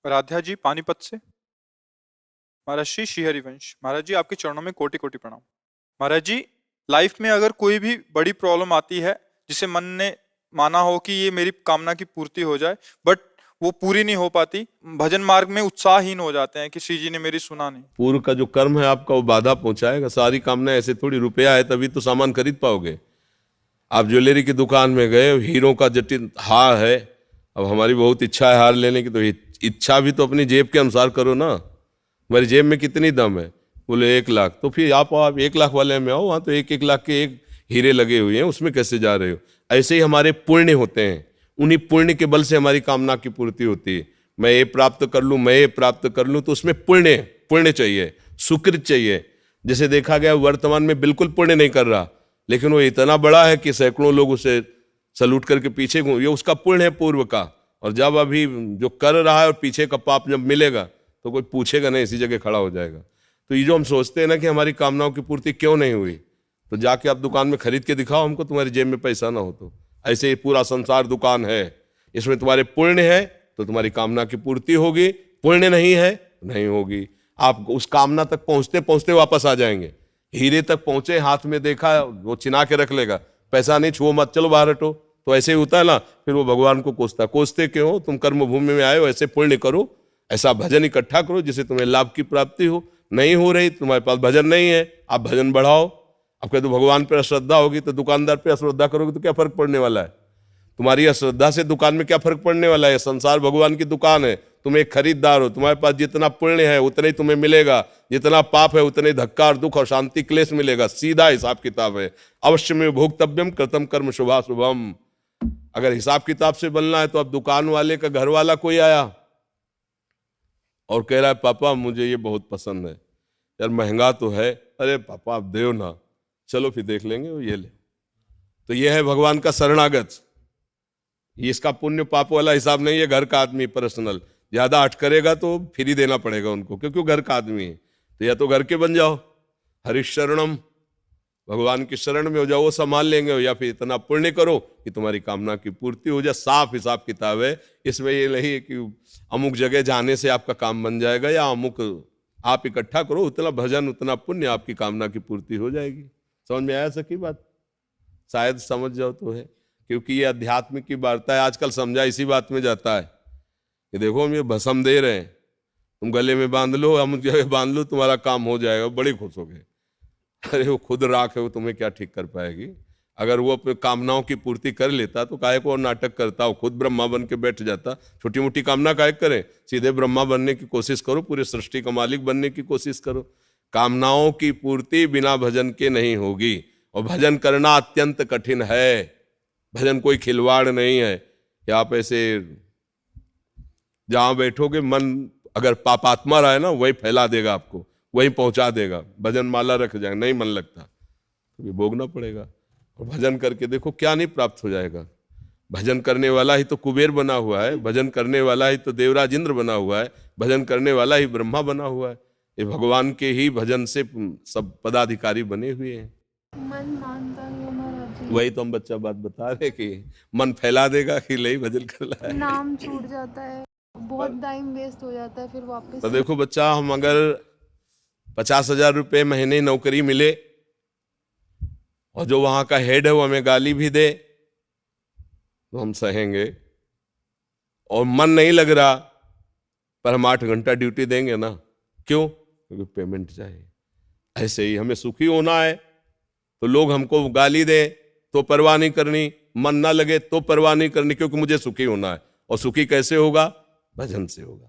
राधा जी पानीपत से। महाराज श्री श्रीहरिवंश। महाराज जी आपके चरणों में कोटि कोटि प्रणाम। महाराज जी, लाइफ में अगर कोई भी बड़ी प्रॉब्लम आती है जिसे मन ने माना हो कि ये मेरी कामना की पूर्ति हो जाए, बट वो पूरी नहीं हो पाती, भजन मार्ग में उत्साहहीन हो जाते हैं कि श्री जी ने मेरी सुना नहीं। पूर्व का जो कर्म है आपका वो बाधा पहुंचाएगा। सारी कामना ऐसे थोड़ी, रुपया है तभी तो सामान खरीद पाओगे। आप ज्वेलरी की दुकान में गए, हीरो का जटिल हार है, अब हमारी बहुत इच्छा है हार लेने की, तो इच्छा भी तो अपनी जेब के अनुसार करो ना। हमारी जेब में कितनी दम है? बोले 1 लाख। तो फिर आप 1 लाख वाले में आओ, वहाँ तो 1-1 लाख के एक हीरे लगे हुए हैं, उसमें कैसे जा रहे हो? ऐसे ही हमारे पुण्य होते हैं, उन्हीं पुण्य के बल से हमारी कामना की पूर्ति होती है। मैं ये प्राप्त कर लूँ, मैं ये प्राप्त कर लूँ, तो उसमें पुण्य चाहिए, सुकृत चाहिए। जैसे देखा गया वर्तमान में बिल्कुल पुण्य नहीं कर रहा, लेकिन वो इतना बड़ा है कि सैकड़ों लोग उसे सलूट करके पीछे घूम, ये उसका पुण्य है पूर्व का। और जब अभी जो कर रहा है और पीछे का पाप जब मिलेगा तो कोई पूछेगा नहीं, इसी जगह खड़ा हो जाएगा। तो ये जो हम सोचते हैं ना कि हमारी कामनाओं की पूर्ति क्यों नहीं हुई, तो जाके आप दुकान में खरीद के दिखाओ हमको, तुम्हारी जेब में पैसा ना हो तो। ऐसे ही पूरा संसार दुकान है, इसमें तुम्हारे पुण्य है तो तुम्हारी कामना की पूर्ति होगी, पुण्य नहीं है नहीं होगी। आप उस कामना तक पहुंचते पहुंचते वापस आ जाएंगे। हीरे तक पहुंचे, हाथ में देखा, वो चिना के रख लेगा, पैसा नहीं, छुओ मत, चलो बाहर हटो। तो ऐसे ही होता है ना, फिर वो भगवान को कोसते क्यों? तुम कर्म भूमि में आए हो, ऐसे पुण्य करो, ऐसा भजन इकट्ठा करो जिससे तुम्हें लाभ की प्राप्ति हो। नहीं हो रही, तुम्हारे पास भजन नहीं है, आप भजन बढ़ाओ। अब कहते तो भगवान पर अश्रद्धा होगी तो दुकानदार पे अश्रद्धा करोगे तो क्या फर्क पड़ने वाला है? तुम्हारी अश्रद्धा से दुकान में क्या फर्क पड़ने वाला है? संसार भगवान की दुकान है, तुम एक खरीददार हो। तुम्हारे पास जितना पुण्य है उतना ही तुम्हें मिलेगा, जितना पाप है उतने धक्का और दुख और शांति क्लेश मिलेगा। सीधा हिसाब किताब है। अवश्य में भोक्तव्यम कृतम कर्म शुभाशुभम। अगर हिसाब किताब से बनना है तो अब दुकान वाले का घर वाला कोई आया और कह रहा है पापा मुझे ये बहुत पसंद है, यार महंगा तो है। अरे पापा आप दो ना, चलो फिर देख लेंगे, वो ये ले। तो ये है भगवान का शरणागत। ये इसका पुण्य पाप वाला हिसाब नहीं है। घर का आदमी पर्सनल ज्यादा हट करेगा तो फिर ही देना पड़ेगा उनको, क्योंकि वो घर का आदमी है। तो या तो घर के बन जाओ, हरिशरणम, भगवान की शरण में हो जाओ, वो संभाल लेंगे, या फिर इतना पुण्य करो कि तुम्हारी कामना की पूर्ति हो जाए। साफ हिसाब किताब है इसमें। ये नहीं है कि अमुक जगह जाने से आपका काम बन जाएगा, या अमुक आप इकट्ठा करो, उतना भजन उतना पुण्य, आपकी कामना की पूर्ति हो जाएगी। समझ में आया सकी बात? शायद समझ जाओ तो है, क्योंकि ये अध्यात्म की वार्ता है। आजकल समझा इसी बात में जाता है कि देखो हम ये भस्म दे रहे हैं, तुम गले में बांध लो, हम उस जगह बांध लो, तुम्हारा काम हो जाएगा, बड़े खुश हो गए। अरे वो खुद राख है, वो तुम्हें क्या ठीक कर पाएगी? अगर वो अपने कामनाओं की पूर्ति कर लेता तो काहे को और नाटक करता? वो खुद ब्रह्मा बन के बैठ जाता। छोटी मोटी कामना काहे करें? सीधे ब्रह्मा बनने की कोशिश करो, पूरी सृष्टि का मालिक बनने की कोशिश करो। कामनाओं की पूर्ति बिना भजन के नहीं होगी, और भजन करना अत्यंत कठिन है। भजन कोई खिलवाड़ नहीं है कि आप ऐसे जहां बैठोगे मन अगर पापात्मा रहा है ना, वही फैला देगा आपको, वही पहुंचा देगा। भजन माला रख जाए, नहीं मन लगता तो ये भोगना पड़ेगा। और भजन करके देखो क्या नहीं प्राप्त हो जाएगा। भजन करने वाला ही तो कुबेर बना हुआ है, भजन करने वाला ही तो देवराज इंद्र बना हुआ है, भजन करने वाला ही ब्रह्मा बना हुआ है। ये भगवान के ही भजन से सब पदाधिकारी बने हुए हैं। मन मानता नहीं है महाराज जी। वही तो हम बच्चा बात बता रहे कि मन फैला देगा कि ले भजन कर रहा है, नाम छूट जाता है, बहुत टाइम वेस्ट हो जाता है, फिर वापस। तो देखो बच्चा, हम अगर 50,000 रुपये महीने नौकरी मिले और जो वहां का हेड है वो हमें गाली भी दे तो हम सहेंगे, और मन नहीं लग रहा पर हम 8 घंटा ड्यूटी देंगे ना। क्यों? क्योंकि पेमेंट चाहिए। ऐसे ही हमें सुखी होना है तो लोग हमको गाली दे तो परवाह नहीं करनी, मन ना लगे तो परवाह नहीं करनी, क्योंकि मुझे सुखी होना है। और सुखी कैसे होगा? भजन से होगा।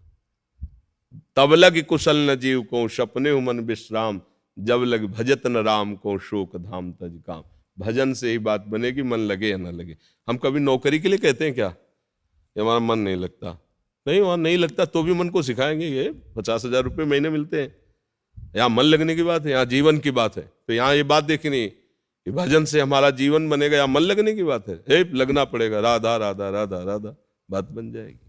तब लग कुशल न जीव को सपने मन विश्राम, जब लग भजत न राम को शोक धाम तज काम। भजन से ही बात बनेगी, मन लगे या ना लगे। हम कभी नौकरी के लिए कहते हैं क्या ये हमारा मन नहीं लगता? नहीं, वहां नहीं लगता तो भी मन को सिखाएंगे। ये 50,000 रुपये महीने मिलते हैं, यहाँ मन लगने की बात है, यहाँ जीवन की बात है। तो यहाँ ये बात देखनी कि भजन से हमारा जीवन बनेगा या मन लगने की बात है? लगना पड़ेगा, राधा राधा राधा राधा, बात बन जाएगी।